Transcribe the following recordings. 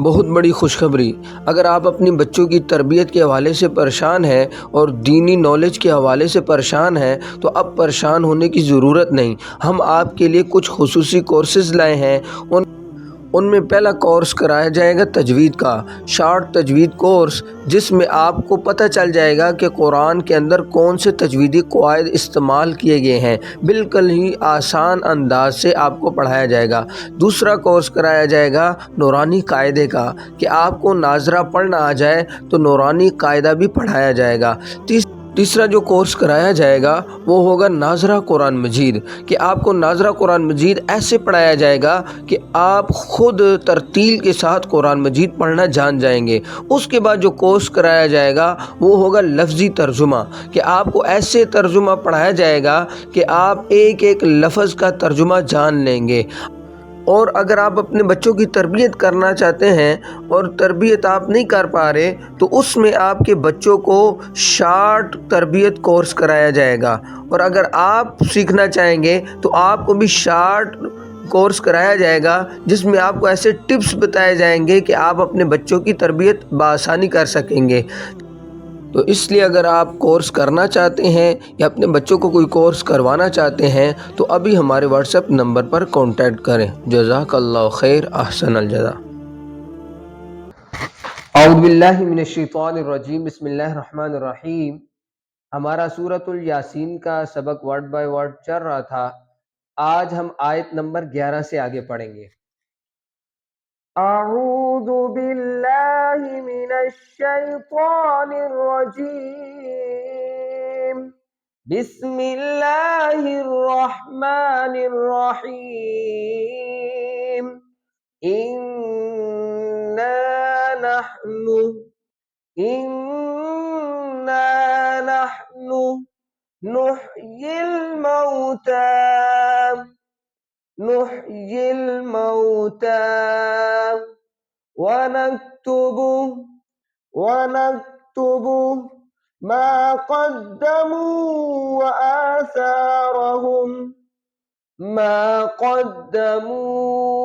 بہت بڑی خوشخبری، اگر آپ اپنی بچوں کی تربیت کے حوالے سے پریشان ہیں اور دینی نالج کے حوالے سے پریشان ہیں تو اب پریشان ہونے کی ضرورت نہیں۔ ہم آپ کے لیے کچھ خصوصی کورسز لائے ہیں۔ ان میں پہلا کورس کرایا جائے گا تجوید کا، شارٹ تجوید کورس، جس میں آپ کو پتہ چل جائے گا کہ قرآن کے اندر کون سے تجویدی قواعد استعمال کیے گئے ہیں۔ بالکل ہی آسان انداز سے آپ کو پڑھایا جائے گا۔ دوسرا کورس کرایا جائے گا نورانی قاعدے کا، کہ آپ کو ناظرہ پڑھنا آ جائے تو نورانی قاعدہ بھی پڑھایا جائے گا۔ تیسرا جو کورس کرایا جائے گا وہ ہوگا ناظرہ قرآن مجید، کہ آپ کو ناظرہ قرآن مجید ایسے پڑھایا جائے گا کہ آپ خود ترتیل کے ساتھ قرآن مجید پڑھنا جان جائیں گے۔ اس کے بعد جو کورس کرایا جائے گا وہ ہوگا لفظی ترجمہ، کہ آپ کو ایسے ترجمہ پڑھایا جائے گا کہ آپ ایک ایک لفظ کا ترجمہ جان لیں گے۔ اور اگر آپ اپنے بچوں کی تربیت کرنا چاہتے ہیں اور تربیت آپ نہیں کر پا رہے تو اس میں آپ کے بچوں کو شارٹ تربیت کورس کرایا جائے گا، اور اگر آپ سیکھنا چاہیں گے تو آپ کو بھی شارٹ کورس کرایا جائے گا جس میں آپ کو ایسے ٹپس بتائے جائیں گے کہ آپ اپنے بچوں کی تربیت بآسانی کر سکیں گے۔ تو اس لیے اگر آپ کورس کرنا چاہتے ہیں یا اپنے بچوں کو کوئی کورس کروانا چاہتے ہیں تو ابھی ہمارے واٹس ایپ نمبر پر کانٹیکٹ کریں۔ جزاک اللہ خیر، احسن الجزا۔ اعوذ باللہ من الشیطان الرجیم، بسم اللہ الرحمن الرحیم۔ ہمارا سورۃ الیاسین کا سبق ورڈ بائی ورڈ چل رہا تھا۔ آج ہم آیت نمبر 11 سے آگے پڑھیں گے۔ اعوذ باللہ من الشیطان الرجیم، بسم اللہ الرحمن الرحیم۔ اِنَّا نَحْنُ نُحْيِي الْمَوْتَى وَنَكْتُبُ مَا قَدَّمُوا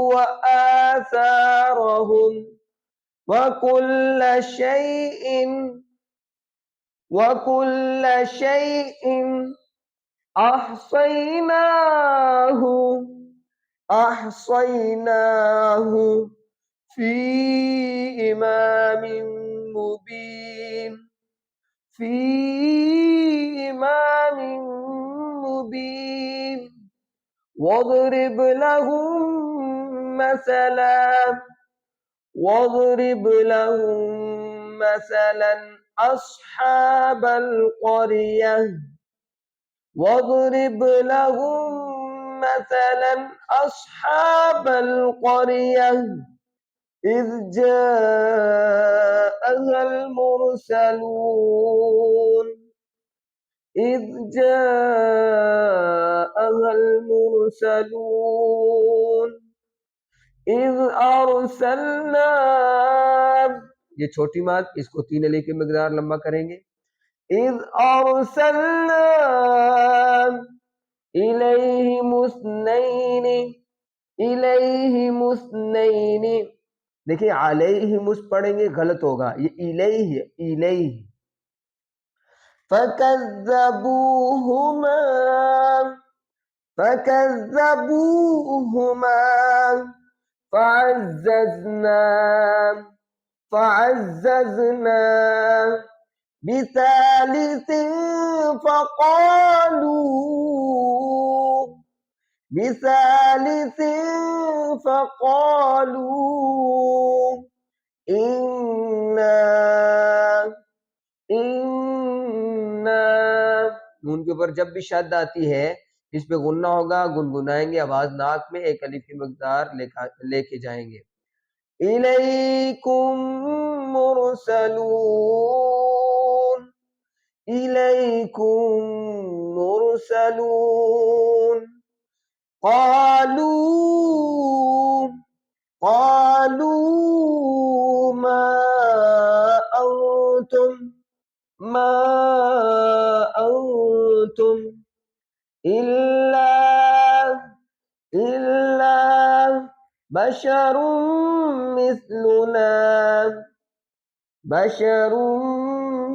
وَآثَارَهُمْ وَكُلَّ شَيْءٍ أَحْصَيْنَاهُ فِي إِمَامٍ مُّبِينٍ۔ وَاضْرِبْ لَهُم مَّثَلًا أَصْحَابَ الْقَرْيَةِ إِذْ جَاءَهَا الْمُرْسَلُونَ إِذْ أَرْسَلْنَا، یہ چھوٹی ماد اس کو 3 علی کی مقدار لمبا کریں گے۔ إِذْ أَرْسَلْنَا إِلَيْهِمُ اثْنَيْنِ، دیکھیں علیہم اس پڑھیں گے غلط ہوگا، یہ الیہ الیہ۔ فَكَذَّبُوهُمَا فَعَزَّزْنَا بِثَالِثٍ فَقَالُوا إِنَّا نون کے اوپر جب بھی شد آتی ہے اس پہ غنہ ہوگا، گنگنائیں گے، آواز ناک میں ایک الف کی مقدار لے کے جائیں گے۔ إِلَيْكُمْ مُرْسَلُونَ قَالُوا مَا أَنْتُمْ إِلَّا بشر مثلنا بشر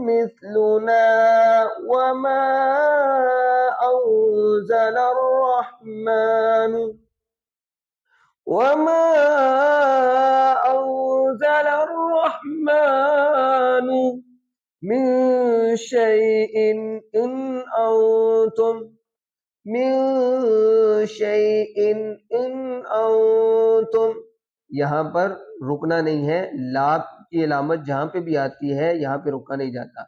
مثلنا وما أنزل الرحمن وما أنزل الرحمن من شيء إن أنتم من شيء إن أنتم. یہاں پر رکنا نہیں ہے، لا کی علامت جہاں پہ بھی آتی ہے یہاں پہ رکا نہیں جاتا.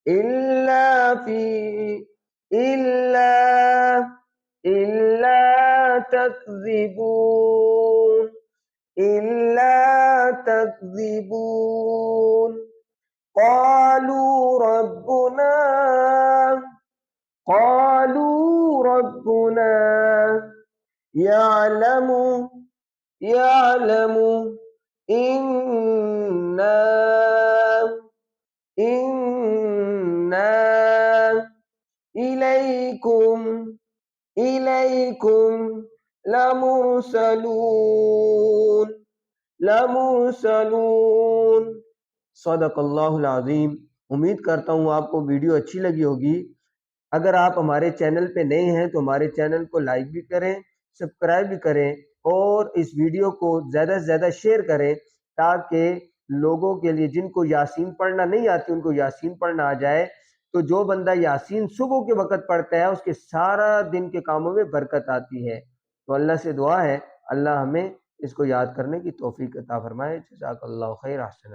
إلا في إلا تكذبون إلا تكذبون. قالوا ربنا يعلم إنا إليكم لمرسلون. صدق اللہ العظیم. امید کرتا ہوں آپ کو ویڈیو اچھی لگی ہوگی. اگر آپ ہمارے چینل پہ نئے ہیں تو ہمارے چینل کو لائک بھی کریں، سبسکرائب بھی کریں، اور اس ویڈیو کو زیادہ سے زیادہ شیئر کریں تاکہ لوگوں کے لیے جن کو یاسین پڑھنا نہیں آتی ان کو یاسین پڑھنا آ جائے. تو جو بندہ یاسین صبح کے وقت پڑھتا ہے اس کے سارا دن کے کاموں میں برکت آتی ہے. تو اللہ سے دعا ہے اللہ ہمیں اس کو یاد کرنے کی توفیق عطا فرمائے. جزاک اللہ خیر. احسن.